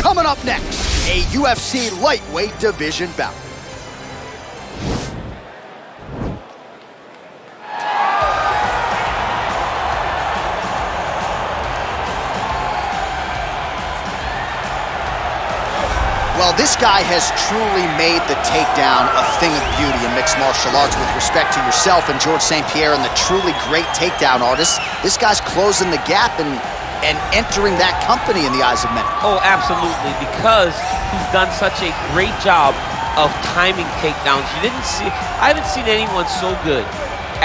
Coming up next, a UFC lightweight division bout. Well, this guy has truly made the takedown a thing of beauty in mixed martial arts with respect to yourself and George St. Pierre and the truly great takedown artists. This guy's closing the gap and entering that company in the eyes of many. Oh, absolutely, because he's done such a great job of timing takedowns. I haven't seen anyone so good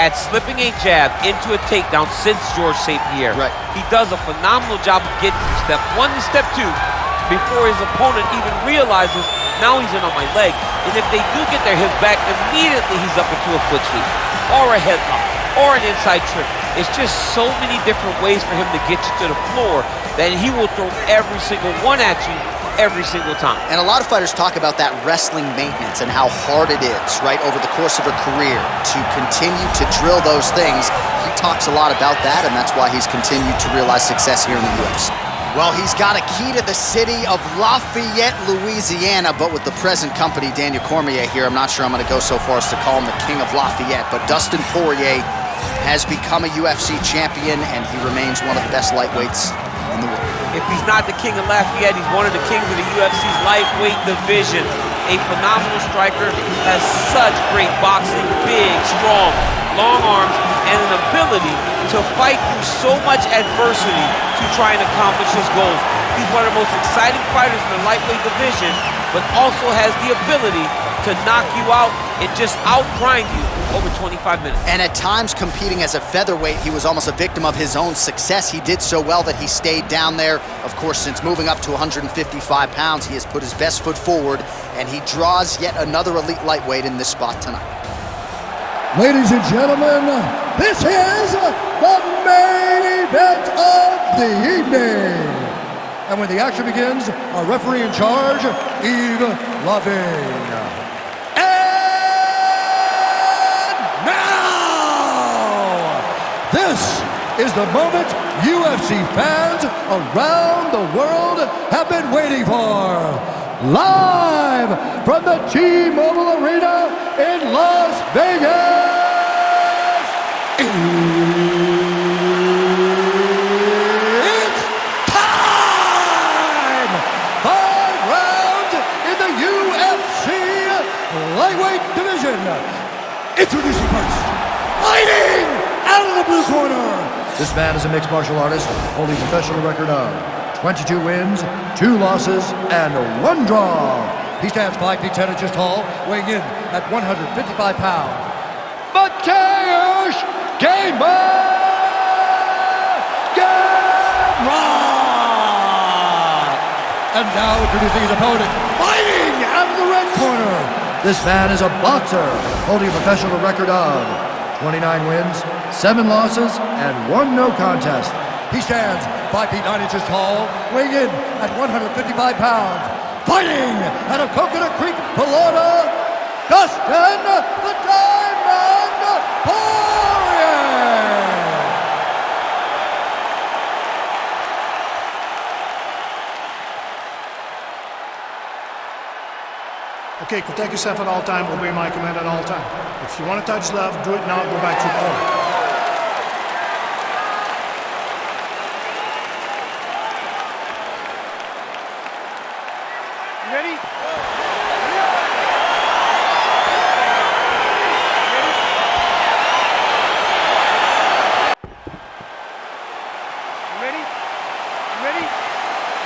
at slipping a jab into a takedown since George St. Pierre. Right. He does a phenomenal job of getting from step one to step two before his opponent even realizes, now he's in on my leg. And if they do get their hips back, immediately he's up into a foot sweep, or a headlock, or an inside trip. It's just so many different ways for him to get you to the floor that he will throw every single one at you every single time. And a lot of fighters talk about that wrestling maintenance and how hard it is, right, over the course of a career to continue to drill those things. He talks a lot about that, and that's why he's continued to realize success here in the UFC. Well, he's got a key to the city of Lafayette, Louisiana, but with the present company, Daniel Cormier here, I'm not sure I'm going to go so far as to call him the king of Lafayette, but Dustin Poirier has become a UFC champion, and he remains one of the best lightweights in the world. If he's not the king of Lafayette, he's one of the kings of the UFC's lightweight division. A phenomenal striker, has such great boxing, big, strong, long arms, and an ability to fight through so much adversity to try and accomplish his goals. He's one of the most exciting fighters in the lightweight division, but also has the ability to knock you out and just outgrind you over 25 minutes. And at times, competing as a featherweight, he was almost a victim of his own success. He did so well that he stayed down there. Of course, since moving up to 155 pounds, he has put his best foot forward, and he draws yet another elite lightweight in this spot tonight. Ladies and gentlemen, this is the main event of the evening. And when the action begins, our referee in charge, Yves Lavigne. And now, this is the moment UFC fans around the world have been waiting for. Live from the T-Mobile Arena in Las Vegas. It's time! 5 rounds in the UFC lightweight division. Introducing first, fighting out of the blue corner. This man is a mixed martial artist holding a professional record of 22 wins, 2 losses, and 1 draw. He stands 5 feet 10 inches tall, weighing in at 155 pounds. Mateusz Gamrot! And now introducing his opponent, fighting out of the red corner. This man is a boxer, holding a professional record of 29 wins, 7 losses, and 1 no contest. He stands 5 feet 9 inches tall, weighing in at 155 pounds. Fighting out of Coconut Creek, Florida, Dustin the Diamond Poirier! Okay, protect yourself at all time, obey my command at all time. If you want to touch left, do it now, go back to your corner. Ready? Ready? Ready?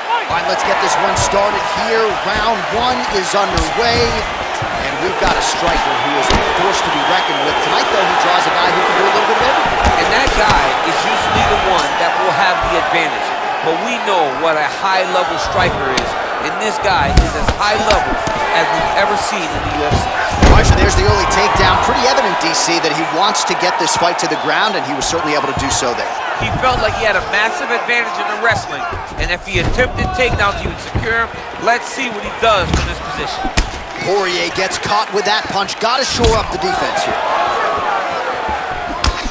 All right, let's get this one started here. Round 1 is underway, and we've got a striker who is a force to be reckoned with. Tonight, though, he draws a guy who can do a little bit of everything. And that guy is usually the one that will have the advantage. But we know what a high-level striker is, and this guy is as high level as we've ever seen in the UFC. Actually, there's the early takedown. Pretty evident, DC, that he wants to get this fight to the ground, and he was certainly able to do so there. He felt like he had a massive advantage in the wrestling, and if he attempted takedowns, he would secure him. Let's see what he does from this position. Poirier gets caught with that punch. Got to shore up the defense here.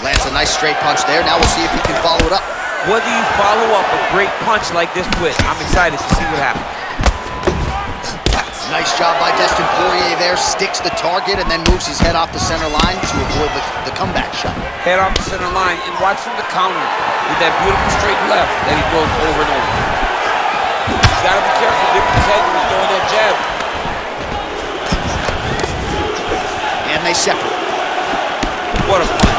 Lands a nice straight punch there. Now we'll see if he can follow it up. What do you follow up a great punch like this with? I'm excited to see what happens. Nice job by Dustin Poirier there. Sticks the target and then moves his head off the center line to avoid the comeback shot. Head off the center line and watch him the counter with that beautiful straight left that he throws over and over. He's got to be careful dipping his head when he's throwing that jab. And they separate. What a punch.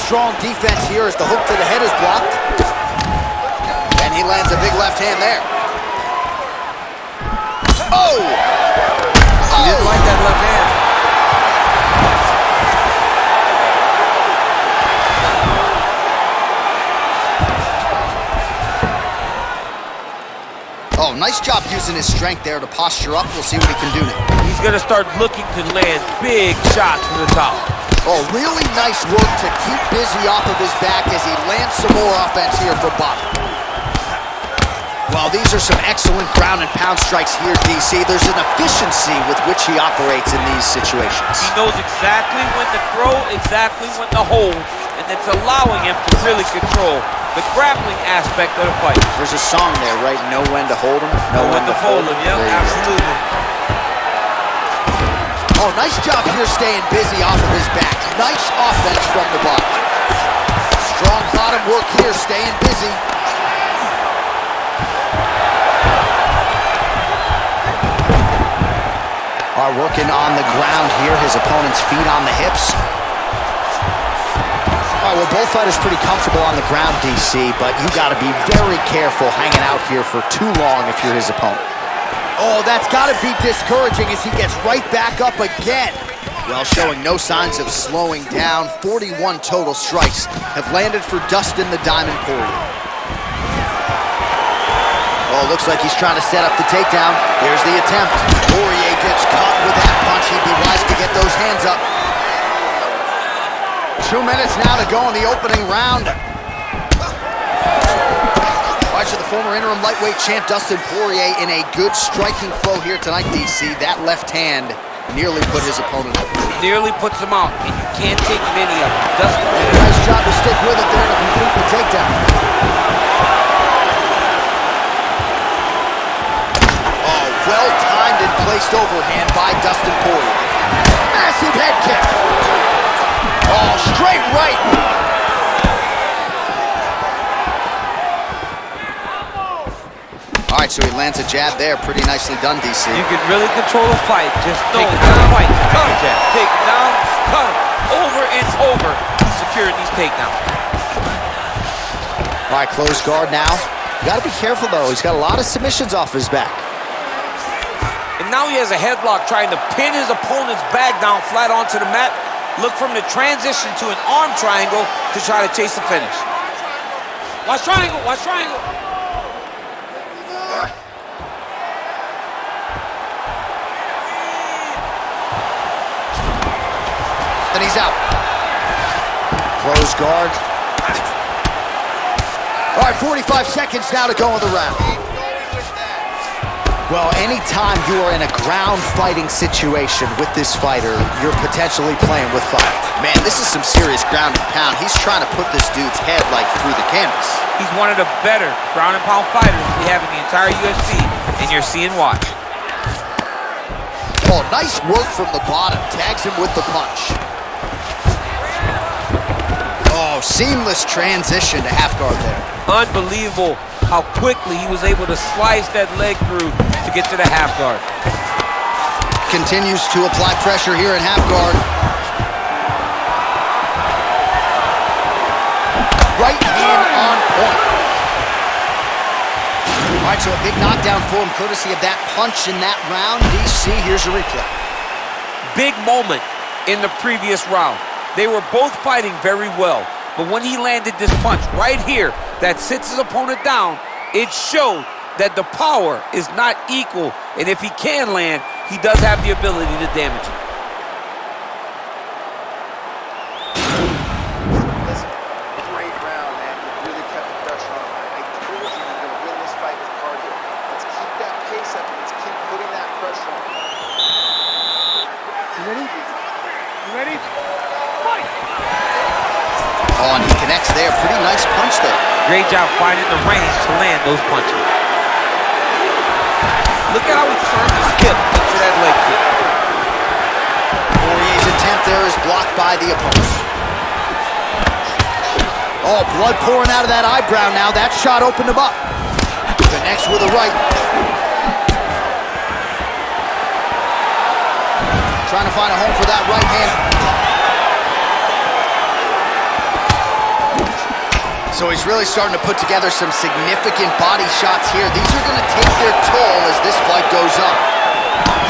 Strong defense here as the hook to the head is blocked. And he lands a big left hand there. Oh! He didn't like that left hand. Oh, nice job using his strength there to posture up. We'll see what he can do now. He's going to start looking to land big shots from the top. Oh, really nice work to keep busy off of his back as he lands some more offense here from bottom. Well, these are some excellent ground and pound strikes here, DC. There's an efficiency with which he operates in these situations. He knows exactly when to throw, exactly when to hold, and it's allowing him to really control the grappling aspect of the fight. There's a song there, right? Know when to hold him, know when to fold him. Yep, absolutely. Oh, nice job here staying busy off of his back. Nice offense from the bottom. Strong bottom work here, staying busy. Are working on the ground here. His opponent's feet on the hips. All right, well, both fighters pretty comfortable on the ground, DC, but you got to be very careful hanging out here for too long if you're his opponent. Oh, that's got to be discouraging as he gets right back up again. Well, showing no signs of slowing down. 41 total strikes have landed for Dustin the Diamond Poirier. Oh, looks like he's trying to set up the takedown. Here's the attempt. Poirier gets caught with that punch. He'd be wise to get those hands up. 2 minutes now to go in the opening round. Watch the former interim lightweight champ Dustin Poirier in a good striking flow here tonight, DC. That left hand nearly put his opponent out. Nearly puts him out, and you can't take many of them. Dustin, nice job to stick with it there to complete the takedown. Oh, well-timed and placed overhand by Dustin Poirier. Massive head kick. Oh, straight right. All right, so he lands a jab there. Pretty nicely done, DC. you can really control a fight. Just take it down, fight, cut him, jab. Take it down, cut him. Over and over, he's securing these takedowns. All right, closed guard now. You got to be careful, though. He's got a lot of submissions off his back. And now he has a headlock trying to pin his opponent's back down flat onto the mat. Look for him to transition to an arm triangle to try to chase the finish. Watch triangle, watch triangle. Then he's out. Closed guard. All right, 45 seconds now to go in the round. Well, anytime you are in a ground fighting situation with this fighter, you're potentially playing with fire. Man, this is some serious ground and pound. He's trying to put this dude's head like through the canvas. He's one of the better ground and pound fighters we have in the entire UFC, and you're seeing why. Oh, nice work from the bottom. Tags him with the punch. Oh, seamless transition to half guard there. Unbelievable how quickly he was able to slice that leg through to get to the half guard. Continues to apply pressure here in half guard. Right hand on point. All right, so a big knockdown for him, courtesy of that punch in that round. DC, here's a replay. Big moment in the previous round. They were both fighting very well, but when he landed this punch right here that sits his opponent down, it showed that the power is not equal, and if he can land, he does have the ability to damage him. Listen, great round, man. You really kept the pressure on. I told you you're going to win this fight with cardio. Let's keep that pace up and let's keep putting that pressure on. You ready? You ready? Fight! Oh, and he connects there. Pretty nice punch there. Great job finding the range to land those punches. Look at how he turned his hip into that leg kick. Poirier's attempt there is blocked by the opponent. Oh, blood pouring out of that eyebrow now. That shot opened him up. Connects with a right. Trying to find a home for that right hand. So he's really starting to put together some significant body shots here. These are going to take their toll as this fight goes on.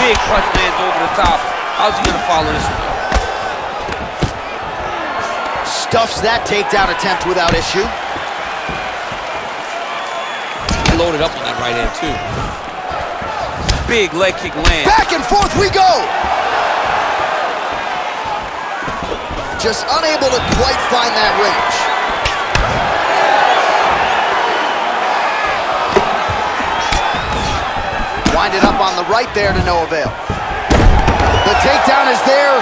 Big punch lands over the top. How's he going to follow this one? Stuffs that takedown attempt without issue. He loaded up on that right hand, too. Big leg kick land. Back and forth we go! Just unable to quite find that range. Winded up on the right there to no avail. The takedown is there.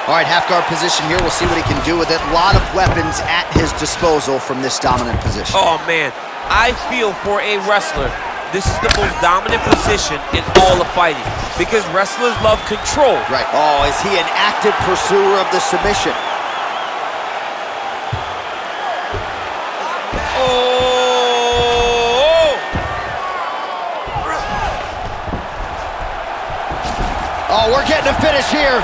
All right, half guard position here. We'll see what he can do with it. A lot of weapons at his disposal from this dominant position. Oh, man. I feel for a wrestler, this is the most dominant position in all of fighting because wrestlers love control. Right. Oh, is he an active pursuer of the submission? Oh, we're getting a finish here.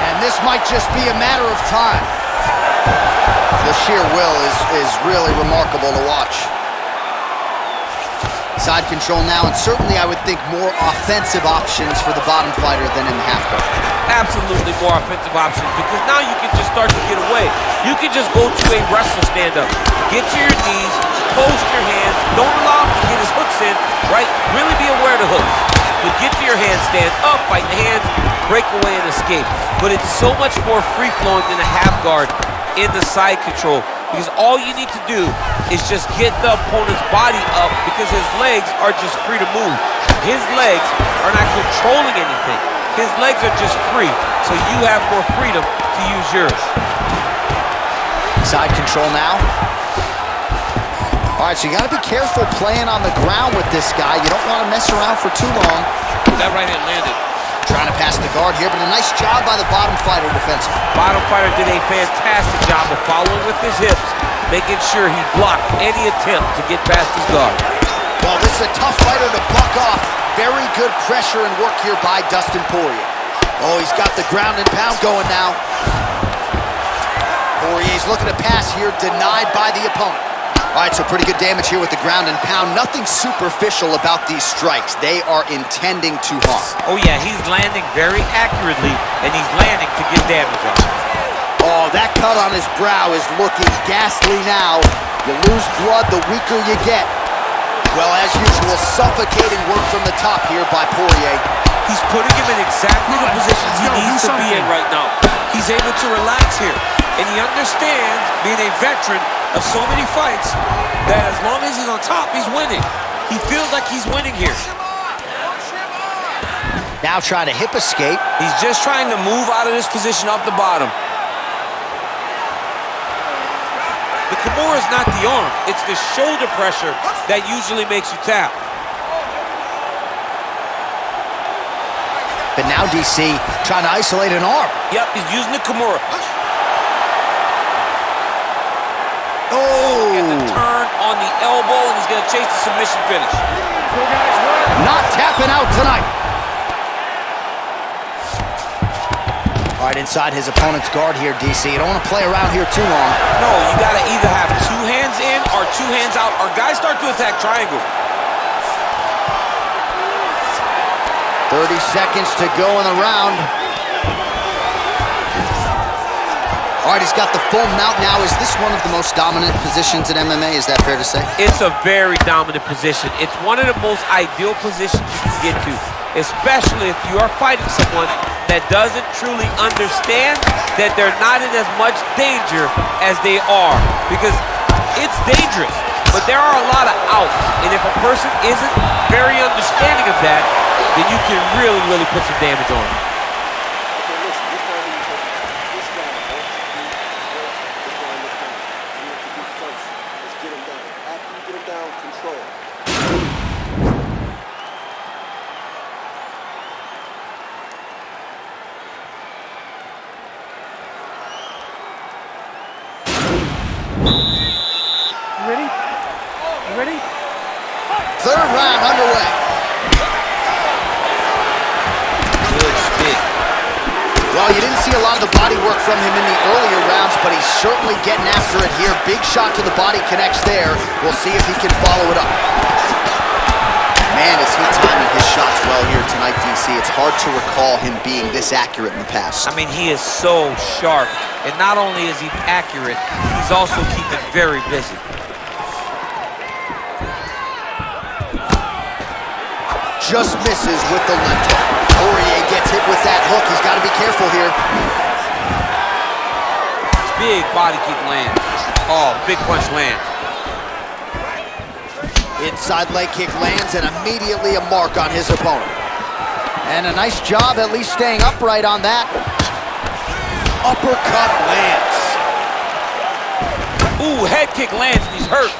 And this might just be a matter of time. The sheer will is really remarkable to watch. Side control now, and certainly I would think more offensive options for the bottom fighter than in the half guard. Absolutely more offensive options because now you can just start to get away. You can just go to a wrestler stand-up. Get to your knees, post your hands, don't allow him to get his hooks in, right? Really be aware of the hooks. But get to your handstand, up, fight the hands, break away and escape. But it's so much more free-flowing than a half guard in the side control because all you need to do is just get the opponent's body up because his legs are just free to move. His legs are not controlling anything. His legs are just free, so you have more freedom to use yours. Side control now. All right, so you got to be careful playing on the ground with this guy. You don't want to mess around for too long. That right hand landed. Trying to pass the guard here, but a nice job by the bottom fighter defensively. Bottom fighter did a fantastic job of following with his hips, making sure he blocked any attempt to get past his guard. Well, this is a tough fighter to buck off. Very good pressure and work here by Dustin Poirier. Oh, he's got the ground and pound going now. Poirier's looking to pass here, denied by the opponent. All right, so pretty good damage here with the ground and pound. Nothing superficial about these strikes. They are intending to harm. Oh yeah, he's landing very accurately, and he's landing to get damage on. Oh, that cut on his brow is looking ghastly now. You lose blood, the weaker you get. Well, as usual, suffocating work from the top here by Poirier. He's putting him in exactly the positions he needs to be in right now. He's able to relax here, and he understands, being a veteran of so many fights, that as long as he's on top, he's winning. He feels like he's winning here. Now trying to hip escape. He's just trying to move out of this position off the bottom. The Kamaru is not the arm, it's the shoulder pressure that usually makes you tap. But now DC trying to isolate an arm. Yep, he's using the Kamaru. Oh! Get the turn on the elbow, and he's gonna chase the submission finish. Not tapping out tonight. All right, inside his opponent's guard here, DC. You don't want to play around here too long. No, you gotta either have two hands in or two hands out, or guys start to attack triangle. 30 seconds to go in the round. All right, he's got the full mount now. Is this one of the most dominant positions in MMA? Is that fair to say? It's a very dominant position. It's one of the most ideal positions you can get to, especially if you are fighting someone that doesn't truly understand that they're not in as much danger as they are. Because it's dangerous, but there are a lot of outs. And if a person isn't very understanding of that, then you can really, really put some damage on them. round underway. Good stick. Well, you didn't see a lot of the body work from him in the earlier rounds, but he's certainly getting after it here. Big shot to the body connects there. We'll see if he can follow it up. Man, is he timing his shots well here tonight, DC. It's hard to recall him being this accurate in the past. I mean, he is so sharp. And not only is he accurate, he's also keeping very busy. Just misses with the left hook. Poirier gets hit with that hook. He's got to be careful here. Big body kick lands. Oh, big punch lands. Inside leg kick lands and immediately a mark on his opponent. And a nice job at least staying upright on that. Uppercut lands. Ooh, head kick lands and he's hurt.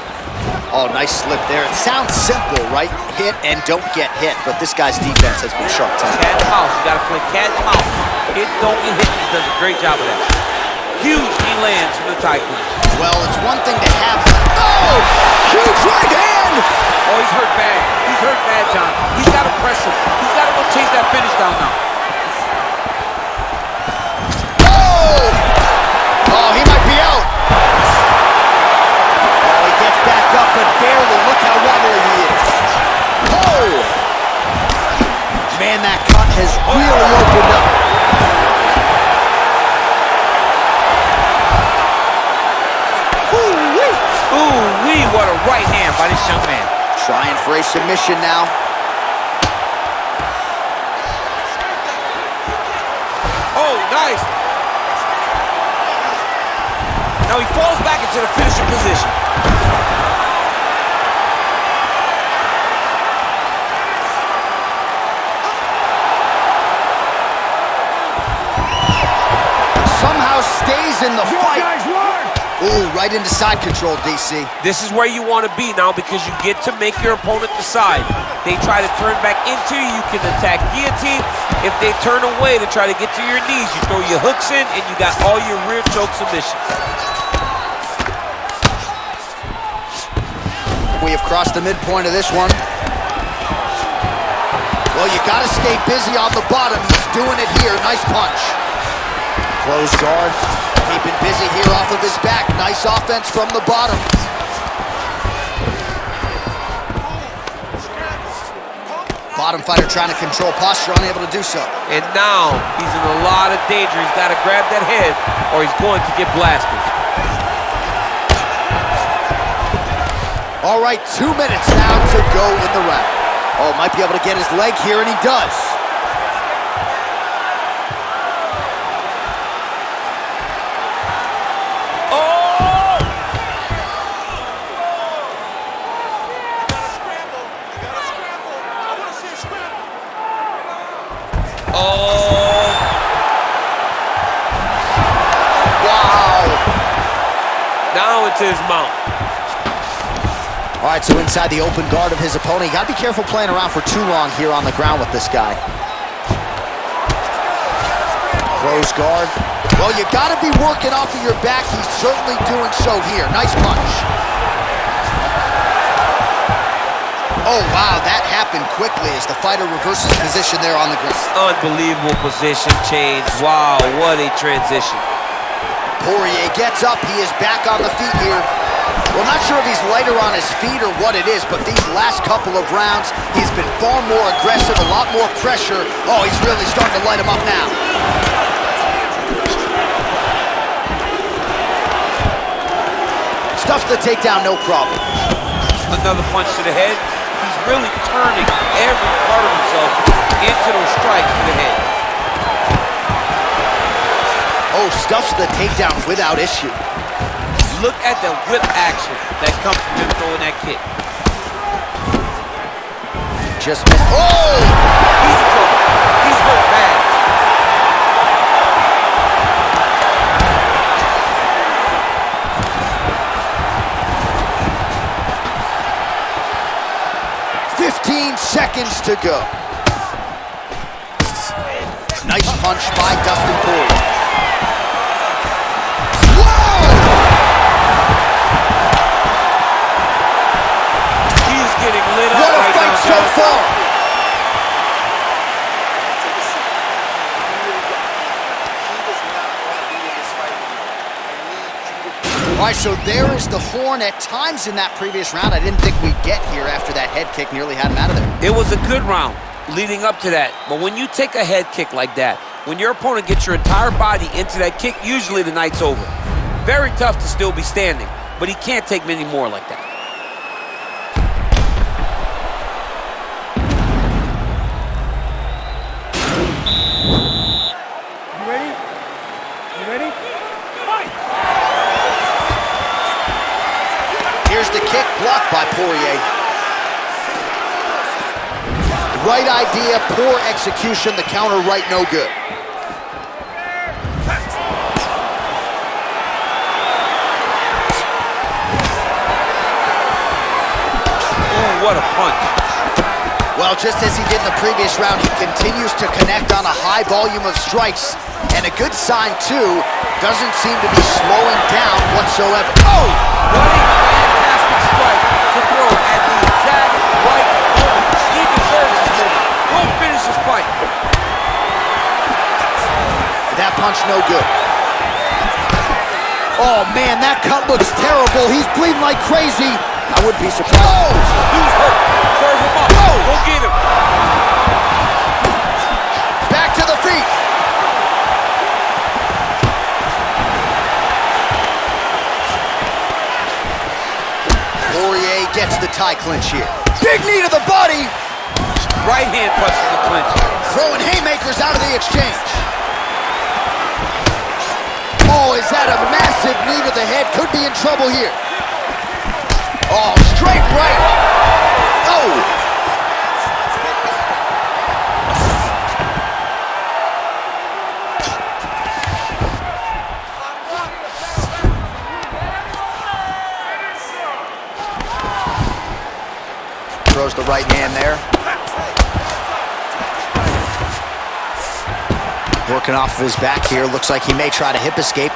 Oh, nice slip there. It sounds simple, right? Hit and don't get hit, but this guy's defense has been sharp tonight. Cat and mouse. You gotta play cat and mouse. Hit, don't get hit. He does a great job of that. Huge knee lands from the Tyson. Well, it's one thing to have. Oh! Huge right hand! Oh, he's hurt bad. He's hurt bad, John. He's gotta press him. He's gotta go chase that finish down now. Oh! Oh, he might be out. Oh, he gets back up, but barely. Look how wobbly he is. Oh! Man, that cut has really opened up. Ooh-wee, what a right hand by this young man. Trying for a submission now. Oh, nice. Now he falls back into the finishing position. Somehow stays in the fight. Ooh, right into side control, DC. This is where you want to be now because you get to make your opponent decide. They try to turn back into you, you can attack guillotine. If they turn away to try to get to your knees, you throw your hooks in and you got all your rear choke submissions. We have crossed the midpoint of this one. Well, you got to stay busy on the bottom. He's doing it here. Nice punch. Closed guard. Keeping busy here off of his back. Nice offense from the bottom. Bottom fighter trying to control posture, unable to do so. And now he's in a lot of danger. He's got to grab that head or he's going to get blasted. All right, 2 minutes now to go in the round. Oh, might be able to get his leg here, and he does. To his mount. All right, so inside the open guard of his opponent. You got to be careful playing around for too long here on the ground with this guy. Close guard. Well, you got to be working off of your back. He's certainly doing so here. Nice punch. Oh, wow, that happened quickly as the fighter reverses position there on the ground. Unbelievable position change. Wow, what a transition. Poirier gets up. He is back on the feet here. Well, not sure if he's lighter on his feet or what it is, but these last couple of rounds, he's been far more aggressive, a lot more pressure. Oh, he's really starting to light him up now. Stuffs the takedown, no problem. Another punch to the head. He's really turning every part of himself into those strikes to the head. Oh, stuffs the takedown without issue. Look at the whip action that comes from him throwing that kick. Just missed. Oh! He's in trouble. He's hurt bad. Seconds to go. Nice punch by Dustin Poirier. Whoa! He's getting lit up. What a right fight now. so far. All right, so there is the horn at times in that previous round. I didn't think we'd get here after that head kick nearly had him out of there. It was a good round leading up to that. But when you take a head kick like that, when your opponent gets your entire body into that kick, usually the night's over. Very tough to still be standing, but he can't take many more like that. You ready? You ready? Fight! Here's the kick blocked by Poirier. Right idea, poor execution. The counter right, no good. Oh, what a punch. Well, just as he did in the previous round, he continues to connect on a high volume of strikes. And a good sign, too, doesn't seem to be slowing down whatsoever. Oh! What a fantastic strike to throw at the exact right moment. He deserves this moment. Go finish this fight. That punch no good. Oh, man, that cut looks terrible. He's bleeding like crazy. I wouldn't be surprised. Oh! Who's hurt? Serve him up. Oh! Go get him. Back to the feet. Poirier gets the tie clinch here. Big knee to the body. Right hand punches the clinch. Throwing haymakers out of the exchange. Oh, is that a massive knee to the head? Could be in trouble here. Oh, straight right. Oh! Throws the right hand there. Working off of his back here. Looks like he may try to hip escape.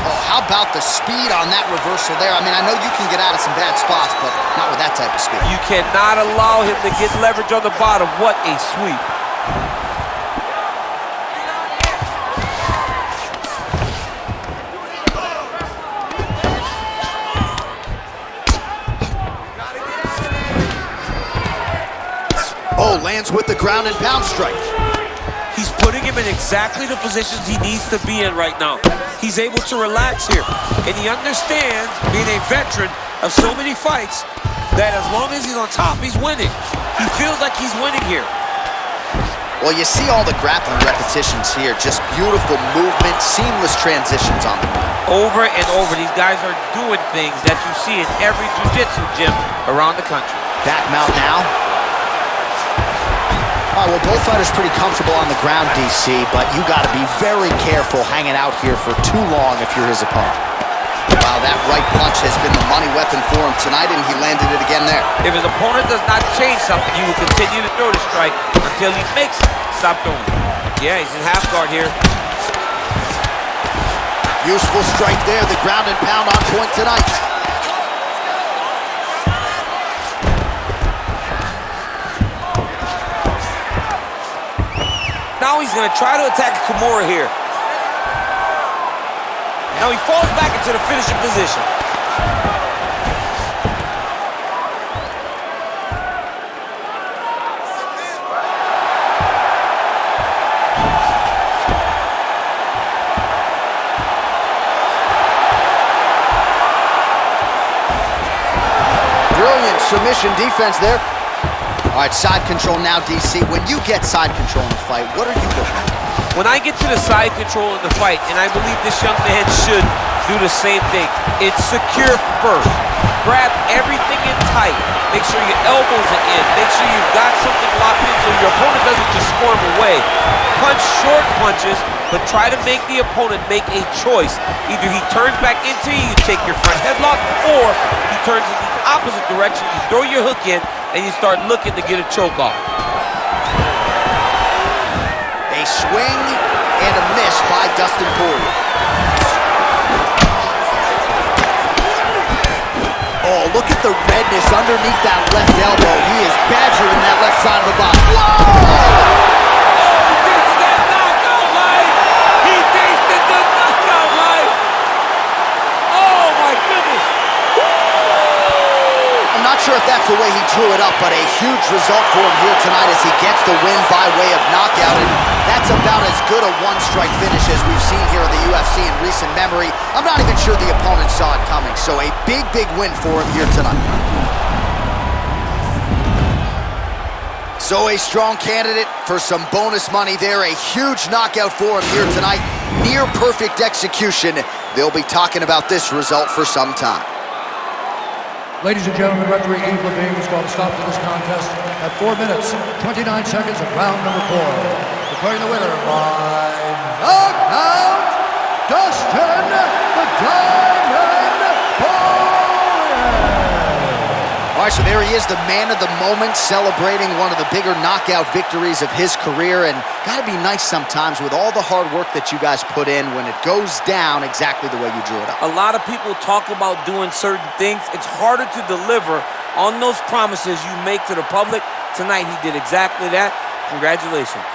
Oh, how about the speed on that reversal there? I mean, I know you can get out of some bad spots, but not with that type of speed. You cannot allow him to get leverage on the bottom. What a sweep. Oh, lands with the ground and pound strike. He's putting him in exactly the positions he needs to be in right now. He's able to relax here. And he understands, being a veteran of so many fights, that as long as he's on top, he's winning. He feels like he's winning here. Well, you see all the grappling repetitions here. Just beautiful movement, seamless transitions on the move. Over and over, these guys are doing things that you see in every jiu-jitsu gym around the country. Back mount now. All right, well, both fighters pretty comfortable on the ground, DC, but you got to be very careful hanging out here for too long if you're his opponent. Wow, that right punch has been the money weapon for him tonight, and he landed it again there. If his opponent does not change something, he will continue to throw the strike until he makes it stop throwing. Yeah, he's in half guard here. Useful strike there, the ground and pound on point tonight. Now he's going to try to attack Kamaru here. Now he falls back into the finishing position. Brilliant submission defense there. All right, side control now, DC. When you get side control in a fight, what are you looking at? When I get to the side control in the fight, and I believe this young man should do the same thing, it's secure first. Grab everything in tight. Make sure your elbows are in. Make sure you've got something locked in so your opponent doesn't just squirm away. Punch short punches, but try to make the opponent make a choice. Either he turns back into you, you take your front headlock, or he turns in the opposite direction, you throw your hook in, and you start looking to get a choke off. A swing and a miss by Dustin Poirier. Oh, look at the redness underneath that left elbow. He is badgering that left side of the body. Whoa! He tasted that knockout life! He tasted the knockout life! Oh my goodness! I'm not sure if that's the way he drew it up, but a huge result for him here tonight as he gets the win by way of knockout. And that's about as good a one-strike finish as we've seen here in the UFC in recent memory. I'm not even sure the opponent saw it coming, so a big, big win for him here tonight. So a strong candidate for some bonus money there. A huge knockout for him here tonight. Near perfect execution. They'll be talking about this result for some time. Ladies and gentlemen, referee Heath has called a stop to this contest at 4 minutes, 29 seconds of round number 4. Declaring the winner by knockout, Dustin the Diamond Poirier. All right, so there he is, the man of the moment, celebrating one of the bigger knockout victories of his career. And gotta be nice sometimes with all the hard work that you guys put in when it goes down exactly the way you drew it up. A lot of people talk about doing certain things. It's harder to deliver on those promises you make to the public. Tonight, he did exactly that. Congratulations.